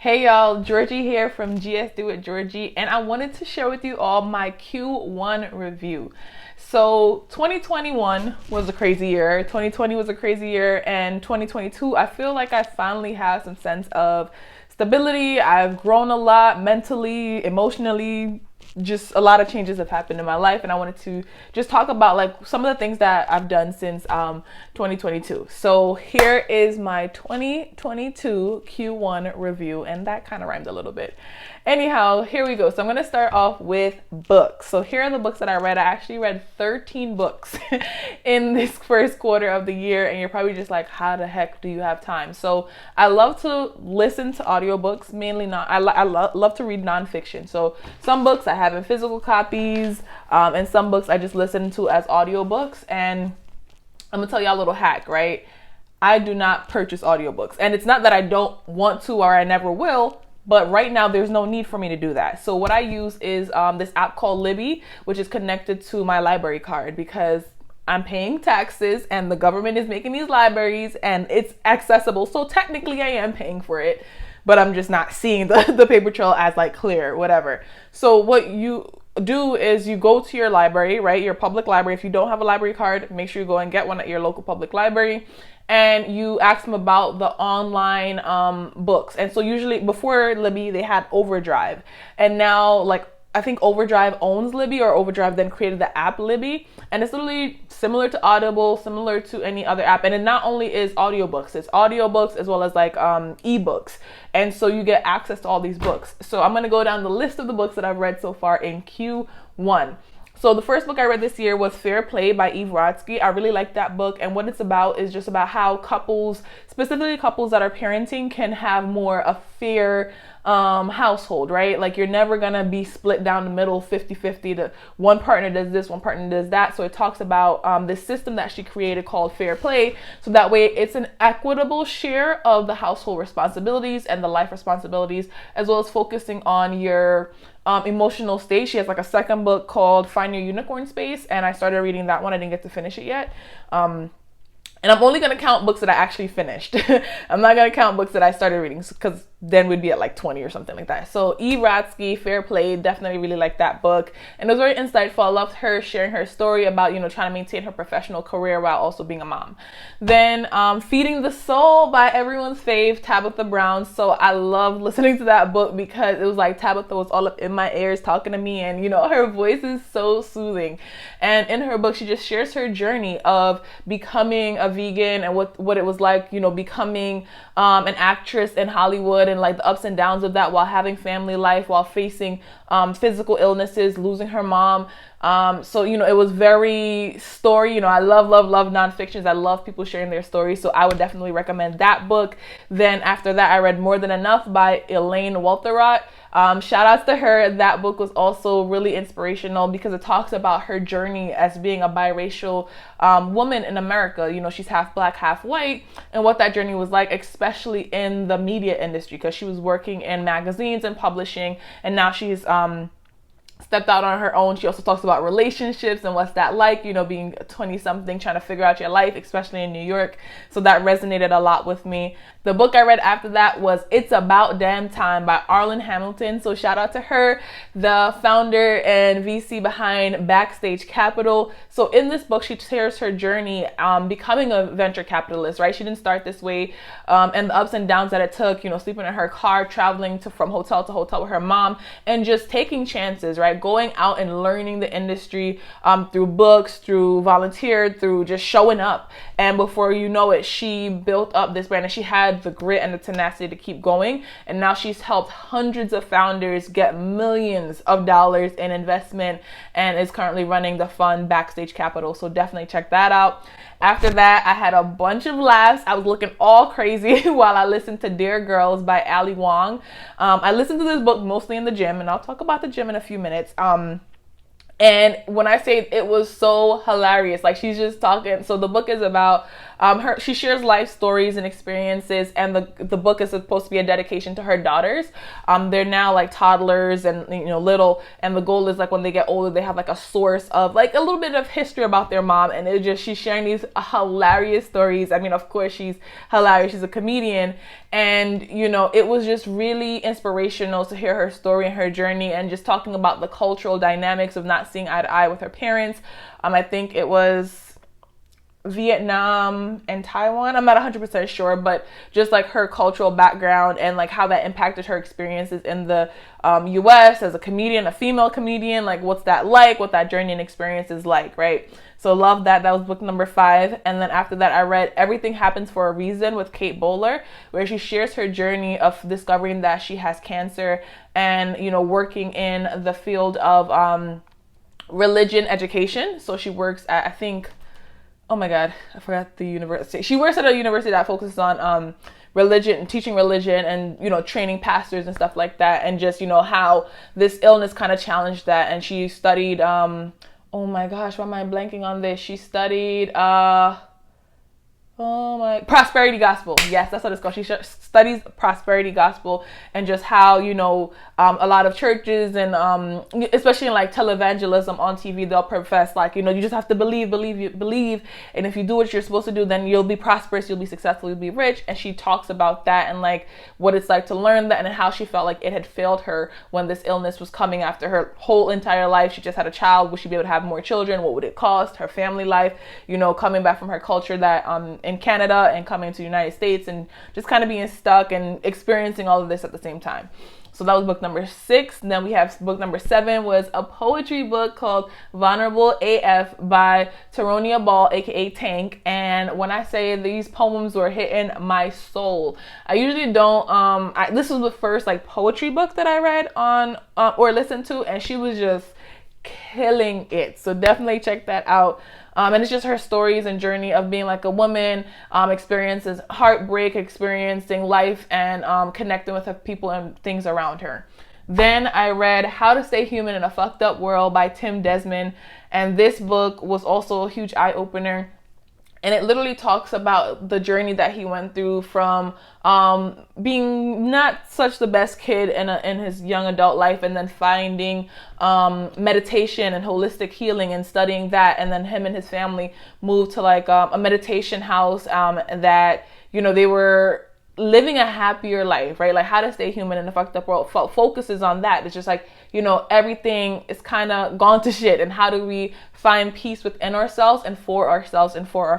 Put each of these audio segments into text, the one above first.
Hey y'all, Georgie here from GS Do It Georgie, and I wanted to share with you all my Q1 review. So 2021 was a crazy year, 2020 was a crazy year, and 2022, I feel like I finally have some sense of stability. I've grown a lot mentally, emotionally, just a lot of changes have happened in my life, and I wanted to just talk about like some of the things that I've done since 2022. So here is my 2022 Q1 review, and that kind of rhymed a little bit. Anyhow, here we go. So I'm going to start off with books. So here are the books that I read. I actually read 13 books in this first quarter of the year, and you're probably just like, how the heck do you have time? So I love to listen to audiobooks, mainly not. I love to read nonfiction. So some books I have in physical copies, and some books I just listen to as audiobooks. And I'm gonna tell y'all a little hack, right? I do not purchase audiobooks, and it's not that I don't want to or I never will. But right now, there's no need for me to do that. So what I use is this app called Libby, which is connected to my library card because I'm paying taxes and the government is making these libraries and it's accessible. So technically I am paying for it, but I'm just not seeing the paper trail as like clear, whatever. So what you do is you go to your library, right? Your public library. If you don't have a library card, make sure you go and get one at your local public library. And you ask them about the online books. And so usually before Libby, they had Overdrive. And now like I think Overdrive owns Libby, or Overdrive then created the app Libby. And it's literally similar to Audible, similar to any other app. And it not only is audiobooks, it's audiobooks as well as like ebooks. And so you get access to all these books. So I'm going to go down the list of the books that I've read so far in Q1. So the first book I read this year was Fair Play by Eve Rodsky. I really like that book, and what it's about is just about how couples, specifically couples that are parenting, can have more a fair household, right? Like you're never gonna be split down the middle 50-50 to one partner does this, one partner does that. So it talks about this system that she created called Fair Play, so that way it's an equitable share of the household responsibilities and the life responsibilities, as well as focusing on your emotional state. She has like a second book called Find Your Unicorn Space, and I started reading that one. I didn't get to finish it yet. And I'm only going to count books that I actually finished. I'm not going to count books that I started reading because then we'd be at like 20 or something like that. So Eve Rodsky, Fair Play, definitely really liked that book. And it was very insightful. I loved her sharing her story about, trying to maintain her professional career while also being a mom. Then Feeding the Soul by everyone's fave, Tabitha Brown. So I loved listening to that book because it was like Tabitha was all up in my ears talking to me, and her voice is so soothing. And in her book, she just shares her journey of becoming a vegan and what it was like, becoming an actress in Hollywood, and like the ups and downs of that while having family life, while facing physical illnesses, losing her mom. So it was very story. I love nonfictions. I love people sharing their stories. So I would definitely recommend that book. Then after that, I read More Than Enough by Elaine Welterot. Shout outs to her. That book was also really inspirational because it talks about her journey as being a biracial woman in America. She's half black, half white, and what that journey was like, especially in the media industry, because she was working in magazines and publishing, and now she's stepped out on her own. She also talks about relationships and what's that like, being 20-something, trying to figure out your life, especially in New York. So that resonated a lot with me. The book I read after that was It's About Damn Time by Arlen Hamilton. So shout out to her, the founder and VC behind Backstage Capital. So in this book, she shares her journey becoming a venture capitalist, right? She didn't start this way, and the ups and downs that it took, sleeping in her car, traveling from hotel to hotel with her mom, and just taking chances, right? Going out and learning the industry through books, through volunteer, through just showing up. And before you know it, she built up this brand, and she had the grit and the tenacity to keep going. And now she's helped hundreds of founders get millions of dollars in investment, and is currently running the fund Backstage Capital. So definitely check that out. After that, I had a bunch of laughs. I was looking all crazy while I listened to Dear Girls by Ali Wong. I listened to this book mostly in the gym, and I'll talk about the gym in a few minutes. And when I say it was so hilarious, like she's just talking. So the book is about She shares life stories and experiences, and the book is supposed to be a dedication to her daughters. They're now like toddlers and little, and the goal is like when they get older they have like a source of like a little bit of history about their mom, and she's sharing these hilarious stories. I mean, of course she's hilarious, she's a comedian, and it was just really inspirational to hear her story and her journey, and just talking about the cultural dynamics of not seeing eye to eye with her parents. I think it was Vietnam and Taiwan. I'm not 100% sure, but just like her cultural background and like how that impacted her experiences in the US as a comedian, a female comedian, like what's that like, what that journey and experience is like, right? So love that. That was book number 5. And then after that, I read Everything Happens for a Reason with Kate Bowler, where she shares her journey of discovering that she has cancer and, working in the field of religion education. So she works at, I think, oh my God, I forgot the university. She works at a university that focuses on religion, teaching religion, and training pastors and stuff like that, and just how this illness kind of challenged that. And she studied oh my gosh, why am I blanking on this? She studied prosperity gospel. Yes, that's what it's called. She studies prosperity gospel, and just how a lot of churches and especially in like televangelism on TV, they'll profess like you just have to believe, and if you do what you're supposed to do, then you'll be prosperous, you'll be successful, you'll be rich. And she talks about that and like what it's like to learn that, and how she felt like it had failed her when this illness was coming after her whole entire life. She just had a child. Would she be able to have more children? What would it cost? Her family life, coming back from her culture that in Canada and coming to the United States, and just kind of being stuck and experiencing all of this at the same time. So that was book number 6. And then we have book number 7 was a poetry book called Vulnerable AF by Taronia Ball, aka Tank. And when I say these poems were hitting my soul, I usually don't this was the first like poetry book that I read on or listened to, and she was just killing it. So definitely check that out. And it's just her stories and journey of being like a woman, experiences heartbreak, experiencing life, and connecting with the people and things around her. Then I read How to Stay Human in a Fucked Up World by Tim Desmond. And this book was also a huge eye-opener. And it literally talks about the journey that he went through from being not such the best kid in his young adult life, and then finding meditation and holistic healing and studying that. And then him and his family moved to like a meditation house that, they were living a happier life, right? Like How to Stay Human in a Fucked Up World focuses on that. It's just like, everything is kind of gone to shit, and how do we find peace within ourselves and for our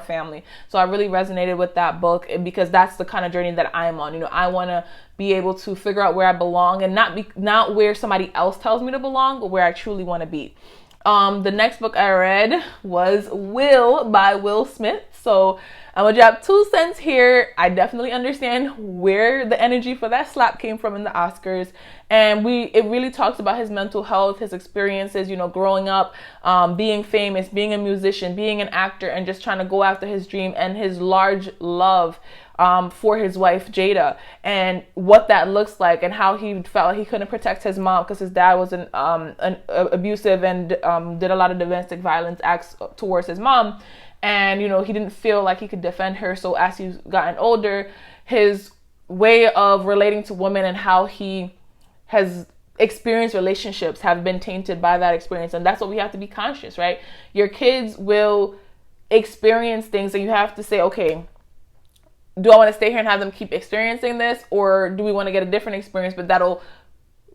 family. So I really resonated with that book, because that's the kind of journey that I'm on. I want to be able to figure out where I belong, and not where somebody else tells me to belong, but where I truly want to be. The next book I read was Will by Will Smith. So I'm gonna drop 2 cents here. I definitely understand where the energy for that slap came from in the Oscars. And it really talks about his mental health, his experiences, growing up, being famous, being a musician, being an actor, and just trying to go after his dream, and his large love for his wife Jada, and what that looks like, and how he felt like he couldn't protect his mom because his dad was an abusive and did a lot of domestic violence acts towards his mom. And, he didn't feel like he could defend her. So as he's gotten older, his way of relating to women and how he has experienced relationships have been tainted by that experience. And that's what we have to be conscious, right? Your kids will experience things, and you have to say, okay, do I want to stay here and have them keep experiencing this? Or do we want to get a different experience, but that'll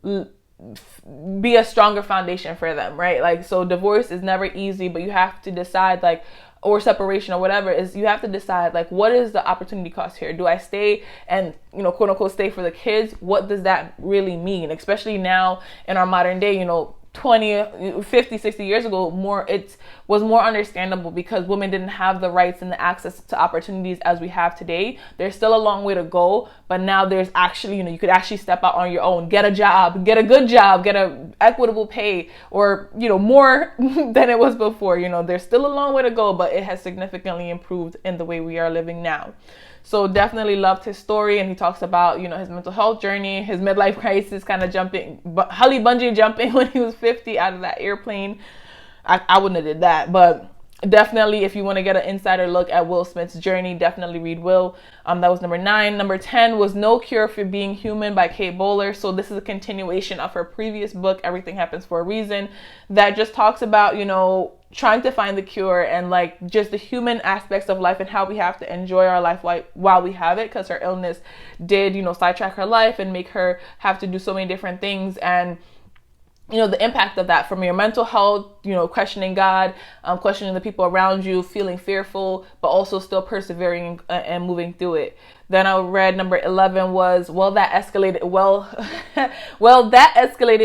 be a stronger foundation for them, right? Like, so divorce is never easy, but you have to decide, like, or separation or whatever, is you have to decide, like, what is the opportunity cost here? Do I stay and, quote unquote, stay for the kids? What does that really mean? Especially now in our modern day, 20, 50, 60 years ago, it was more understandable because women didn't have the rights and the access to opportunities as we have today. There's still a long way to go, but now there's actually, you could actually step out on your own, get a job, get a good job, get a equitable pay, or, more than it was before. There's still a long way to go, but it has significantly improved in the way we are living now. So definitely loved his story, and he talks about, his mental health journey, his midlife crisis, kind of bungee jumping when he was 50 out of that airplane. I wouldn't have did that, but definitely, if you want to get an insider look at Will Smith's journey, definitely read Will. That was number 9. Number 10 was No Cure for Being Human by Kate Bowler. So this is a continuation of her previous book, Everything Happens for a Reason, that just talks about, you know, trying to find the cure and like just the human aspects of life and how we have to enjoy our life while we have it, because her illness did, you know, sidetrack her life and make her have to do so many different things. And you know, the impact of that from your mental health, you know, questioning God, questioning the people around you, feeling fearful, but also still persevering and moving through it. Then I read number 11 was Well, That Escalated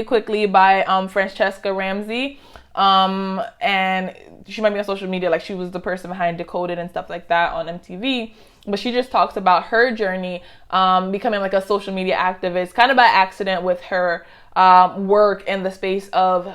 Quickly by Francesca Ramsey. And she might be on social media, like she was the person behind Decoded and stuff like that on MTV. But she just talks about her journey becoming like a social media activist, kind of by accident, with her work in the space of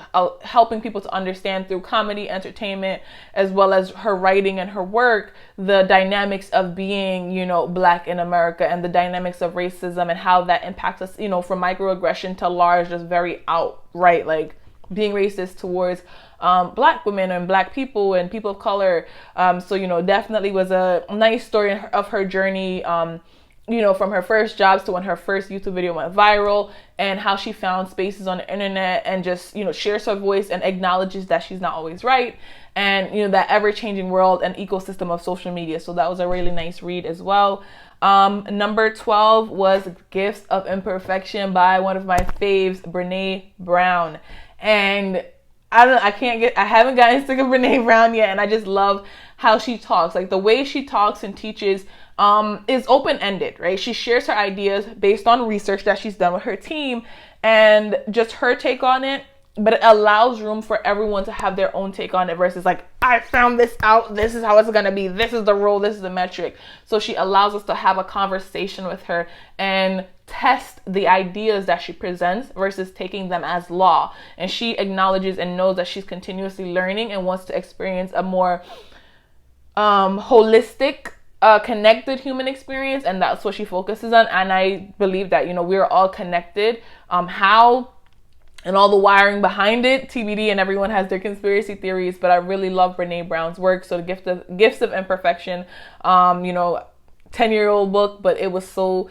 helping people to understand through comedy, entertainment, as well as her writing and her work, the dynamics of being, you know, Black in America and the dynamics of racism and how that impacts us, you know, from microaggression to large, just very outright, like being racist towards Black women and Black people and people of color. So, you know, definitely was a nice story of her journey, you know, from her first jobs to when her first YouTube video went viral, and how she found spaces on the internet and just, you know, shares her voice and acknowledges that she's not always right, and, you know, that ever-changing world and ecosystem of social media. So that was a really nice read as well. Number 12 was Gifts of Imperfection by one of my faves, Brene Brown. And I haven't gotten sick of Brene Brown yet, and I just love how she talks. Like the way she talks and teaches is open-ended, right? She shares her ideas based on research that she's done with her team and just her take on it, but it allows room for everyone to have their own take on it versus like, I found this out, this is how it's gonna be, this is the rule, this is the metric. So she allows us to have a conversation with her and test the ideas that she presents versus taking them as law. And she acknowledges and knows that she's continuously learning and wants to experience a more holistic, connected human experience, and that's what she focuses on. And I believe that, you know, we're all connected. How and all the wiring behind it, TBD, and everyone has their conspiracy theories, but I really love Brene Brown's work. So the Gifts of Imperfection, you know, 10-year-old book, but it was so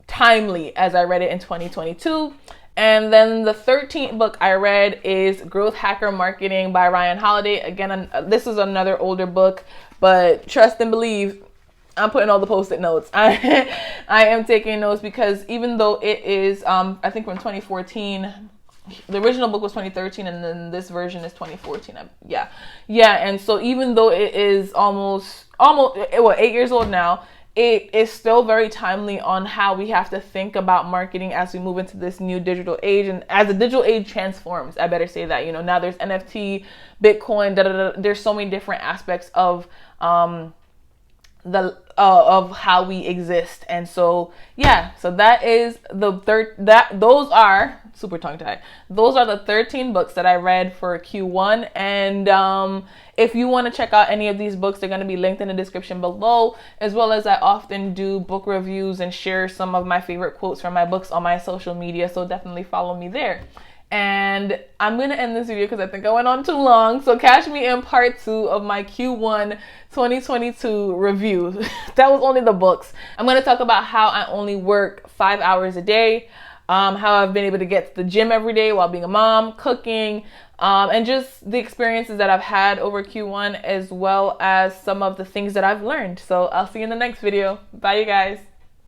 timely as I read it in 2022. And then the 13th book I read is Growth Hacker Marketing by Ryan Holiday. Again, this is another older book, but trust and believe, I'm putting all the post-it notes. I am taking notes because even though it is, I think from 2014, the original book was 2013, and then this version is 2014. Yeah. And so even though it is almost 8 years old now, it is still very timely on how we have to think about marketing as we move into this new digital age. And as the digital age transforms, I better say that, you know, now there's NFT, Bitcoin, there's so many different aspects of of how we exist. And so yeah, so that is those are super tongue tied. Those are the 13 books that I read for Q1. And if you want to check out any of these books, they're going to be linked in the description below, as well as I often do book reviews and share some of my favorite quotes from my books on my social media. So definitely follow me there. And I'm going to end this video because I think I went on too long. So catch me in part 2 of my Q1 2022 review. That was only the books. I'm going to talk about how I only work 5 hours a day, how I've been able to get to the gym every day while being a mom, cooking, and just the experiences that I've had over Q1, as well as some of the things that I've learned. So I'll see you in the next video. Bye, you guys.